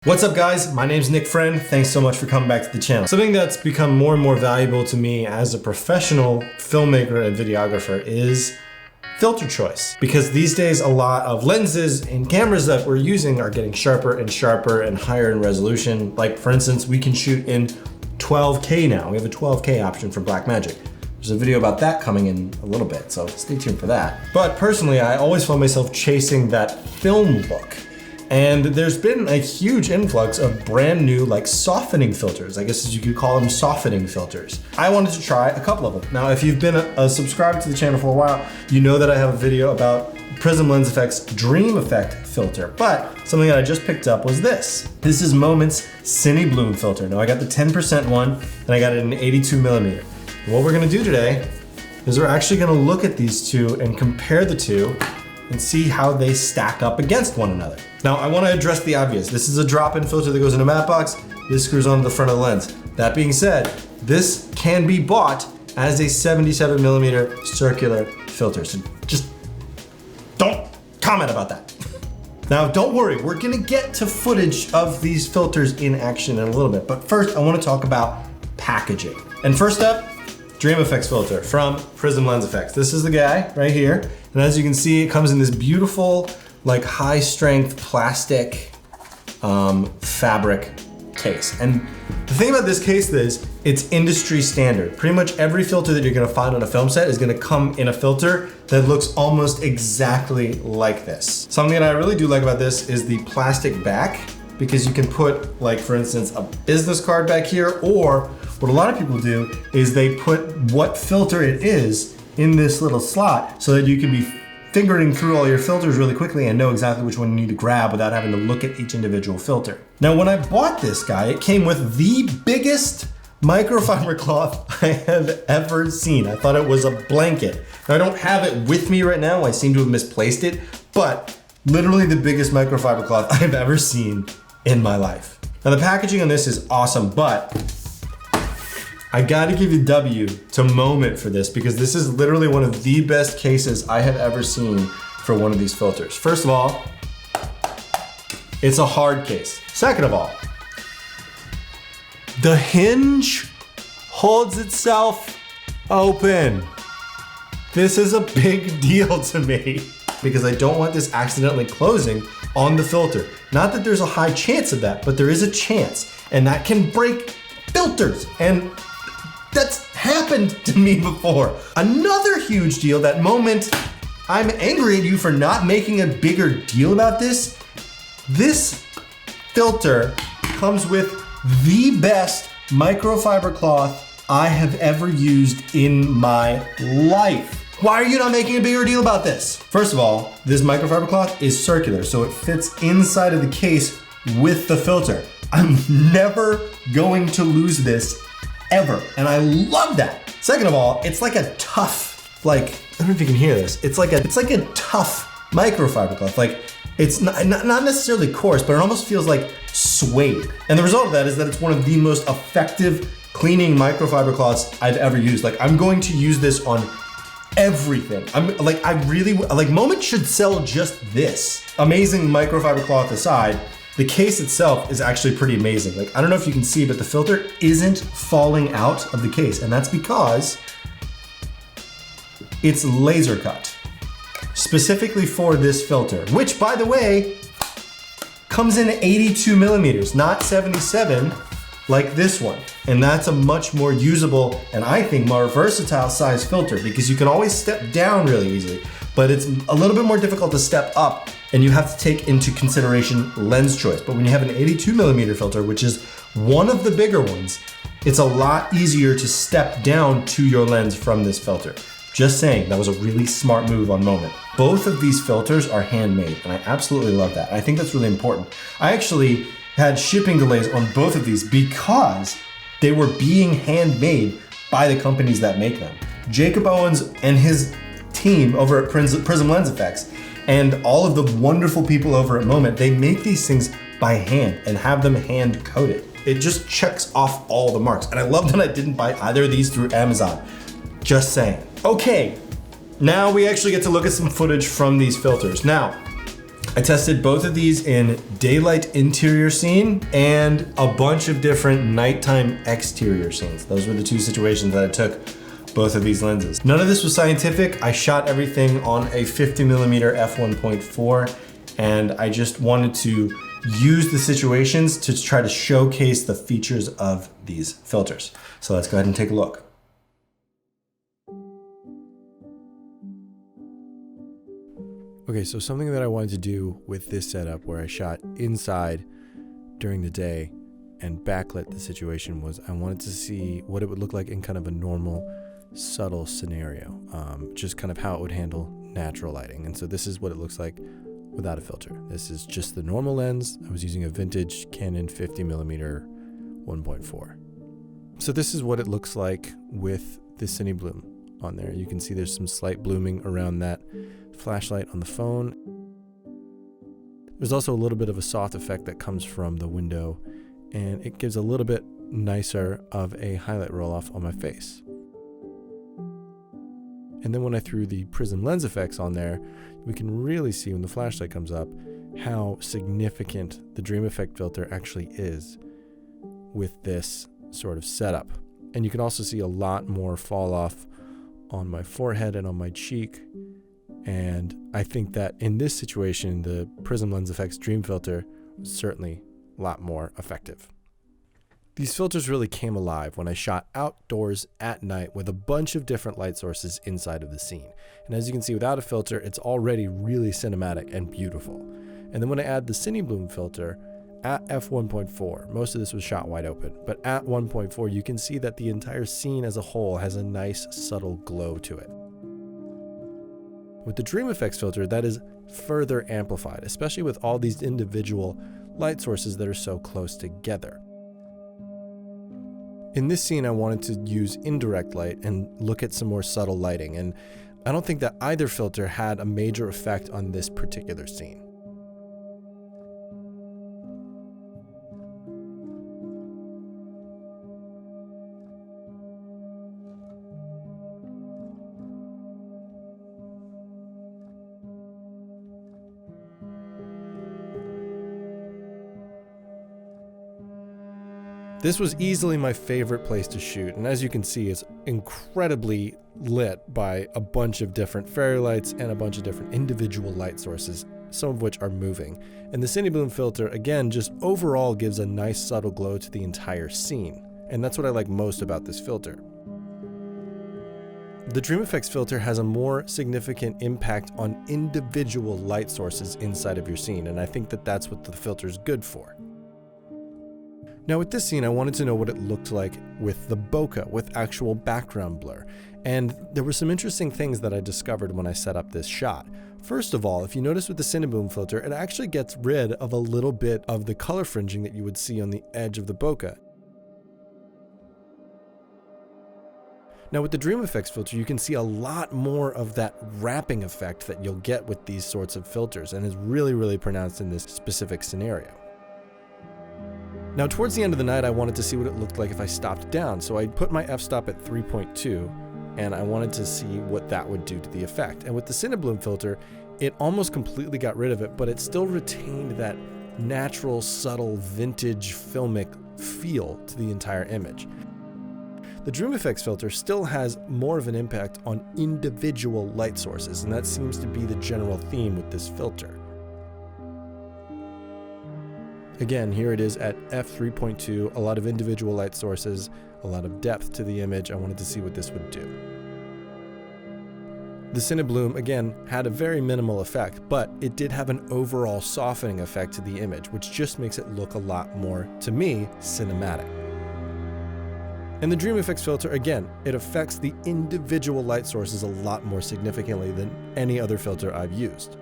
What's up guys, my name's Nick Friend. Thanks so much for coming back to the channel. Something that's become more and more valuable to me as a professional filmmaker and videographer is filter choice. Because these days a lot of lenses and cameras that we're using are getting sharper and higher in resolution. Like for instance, we can shoot in 12K now. We have a 12K option for Blackmagic. There's a video about that coming in a little bit, so stay tuned for that. But personally, I always found myself chasing that film look. And there's been a huge influx of brand new like softening filters. I guess you could call them softening filters. I wanted to try a couple of them. Now, if you've been a subscriber to the channel for a while, you know that I have a video about Prism Lens Effects DreamFX filter. But something that I just picked up was this. This is Moment's Cinebloom filter. Now I got the 10% one and I got it in 82mm. What we're gonna do today is we're actually gonna look at these two and compare the two and see how they stack up against one another. Now, I wanna address the obvious. This is a drop-in filter that goes in a matte box. This screws onto the front of the lens. That being said, this can be bought as a 77mm circular filter. So just don't comment about that. Now, don't worry, we're gonna get to footage of these filters in action in a little bit, but first I wanna talk about packaging. And first up, DreamFX filter from Prism Lens Effects. This is the guy right here. And as you can see, it comes in this beautiful, like high strength plastic fabric case. And the thing about this case is, it's industry standard. Pretty much every filter that you're gonna find on a film set is gonna come in a filter that looks almost exactly like this. Something that I really do like about this is the plastic back, because you can put, like for instance, a business card back here, or what a lot of people do is they put what filter it is in this little slot so that you can be fingering through all your filters really quickly and know exactly which one you need to grab without having to look at each individual filter. Now, when I bought this guy, it came with the biggest microfiber cloth I have ever seen. I thought it was a blanket. Now, I don't have it with me right now. I seem to have misplaced it, but literally the biggest microfiber cloth I've ever seen in my life. Now, the packaging on this is awesome, but I gotta give you W to Moment for this, because this is literally one of the best cases I have ever seen for one of these filters. First of all, it's a hard case. Second of all, the hinge holds itself open. This is a big deal to me because I don't want this accidentally closing on the filter. Not that there's a high chance of that, but there is a chance, and that can break filters. And that's happened to me before. Another huge deal, that Moment, I'm angry at you for not making a bigger deal about this. This filter comes with the best microfiber cloth I have ever used in my life. Why are you not making a bigger deal about this? First of all, this microfiber cloth is circular, so it fits inside of the case with the filter. I'm never going to lose this ever, and I love that. Second of all, it's like a tough, like, I don't know if you can hear this. It's like a tough microfiber cloth. Like, it's not necessarily coarse, but it almost feels like suede. And the result of that is that it's one of the most effective cleaning microfiber cloths I've ever used. Like, I'm going to use this on everything. Moment should sell just this. Amazing microfiber cloth aside, the case itself is actually pretty amazing. Like, I don't know if you can see, but the filter isn't falling out of the case, and that's because it's laser cut specifically for this filter, which, by the way, comes in 82mm, not 77 like this one. And that's a much more usable and I think more versatile size filter, because you can always step down really easily, but it's a little bit more difficult to step up, and you have to take into consideration lens choice. But when you have an 82mm filter, which is one of the bigger ones, it's a lot easier to step down to your lens from this filter. Just saying, that was a really smart move on Moment. Both of these filters are handmade, and I absolutely love that. I think that's really important. I actually had shipping delays on both of these because they were being handmade by the companies that make them. Jacob Owens and his team over at Prism Lens Effects and all of the wonderful people over at Moment, they make these things by hand and have them hand coated. It just checks off all the marks. And I love that I didn't buy either of these through Amazon. Just saying. Okay, now we actually get to look at some footage from these filters. Now, I tested both of these in daylight interior scene and a bunch of different nighttime exterior scenes. Those were the two situations that I took both of these lenses. None of this was scientific. I shot everything on a 50mm f1.4, and I just wanted to use the situations to try to showcase the features of these filters. So let's go ahead and take a look. Okay, so something that I wanted to do with this setup where I shot inside during the day and backlit the situation was I wanted to see what it would look like in kind of a normal, subtle scenario, just kind of how it would handle natural lighting. And so this is what it looks like without a filter. This is just the normal lens. I was using a vintage Canon 50mm 1.4. So this is what it looks like with the Cinebloom on there. You can see there's some slight blooming around that flashlight on the phone. There's also a little bit of a soft effect that comes from the window, and it gives a little bit nicer of a highlight roll off on my face. And then when I threw the prism lens effects on there, we can really see when the flashlight comes up how significant the DreamFX filter actually is with this sort of setup. And you can also see a lot more fall off on my forehead and on my cheek. And I think that in this situation, the Prism Lens Effects Dream Filter was certainly a lot more effective. These filters really came alive when I shot outdoors at night with a bunch of different light sources inside of the scene. And as you can see, without a filter, it's already really cinematic and beautiful. And then when I add the Cinebloom filter at f1.4, most of this was shot wide open, but at 1.4, you can see that the entire scene as a whole has a nice subtle glow to it. With the DreamFX filter, that is further amplified, especially with all these individual light sources that are so close together. In this scene, I wanted to use indirect light and look at some more subtle lighting, and I don't think that either filter had a major effect on this particular scene. This was easily my favorite place to shoot, and as you can see, it's incredibly lit by a bunch of different fairy lights and a bunch of different individual light sources, some of which are moving. And the Cinebloom filter, again, just overall gives a nice subtle glow to the entire scene, and that's what I like most about this filter. The DreamFX filter has a more significant impact on individual light sources inside of your scene, and I think that that's what the filter is good for. Now with this scene, I wanted to know what it looked like with the bokeh, with actual background blur. And there were some interesting things that I discovered when I set up this shot. First of all, if you notice with the Cinebloom filter, it actually gets rid of a little bit of the color fringing that you would see on the edge of the bokeh. Now with the DreamFX filter, you can see a lot more of that wrapping effect that you'll get with these sorts of filters, and is really, really pronounced in this specific scenario. Now towards the end of the night, I wanted to see what it looked like if I stopped down, so I put my f-stop at 3.2, and I wanted to see what that would do to the effect. And with the Cinebloom filter, it almost completely got rid of it, but it still retained that natural, subtle, vintage, filmic feel to the entire image. The DreamFX filter still has more of an impact on individual light sources, and that seems to be the general theme with this filter. Again, here it is at f3.2, a lot of individual light sources, a lot of depth to the image. I wanted to see what this would do. The Cinebloom, again, had a very minimal effect, but it did have an overall softening effect to the image, which just makes it look a lot more, to me, cinematic. And the DreamFX filter, again, it affects the individual light sources a lot more significantly than any other filter I've used.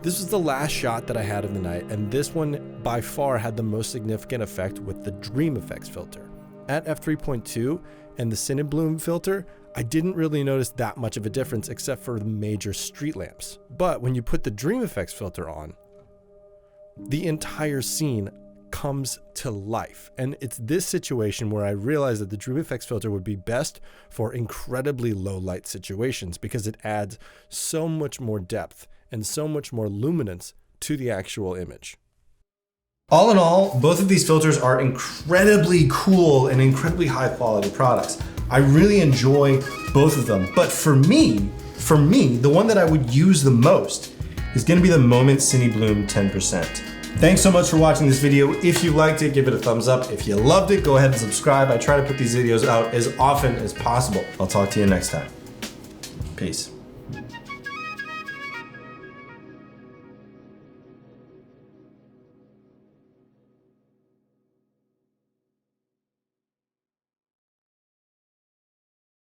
This was the last shot that I had of the night, and this one by far had the most significant effect with the DreamFX filter. At f3.2 and the Cinebloom filter, I didn't really notice that much of a difference except for the major street lamps. But when you put the DreamFX filter on, the entire scene comes to life. And it's this situation where I realized that the DreamFX filter would be best for incredibly low light situations because it adds so much more depth and so much more luminance to the actual image. All in all, both of these filters are incredibly cool and incredibly high quality products. I really enjoy both of them, but for me, the one that I would use the most is gonna be the Moment Cinebloom 10%. Thanks so much for watching this video. If you liked it, give it a thumbs up. If you loved it, go ahead and subscribe. I try to put these videos out as often as possible. I'll talk to you next time. Peace.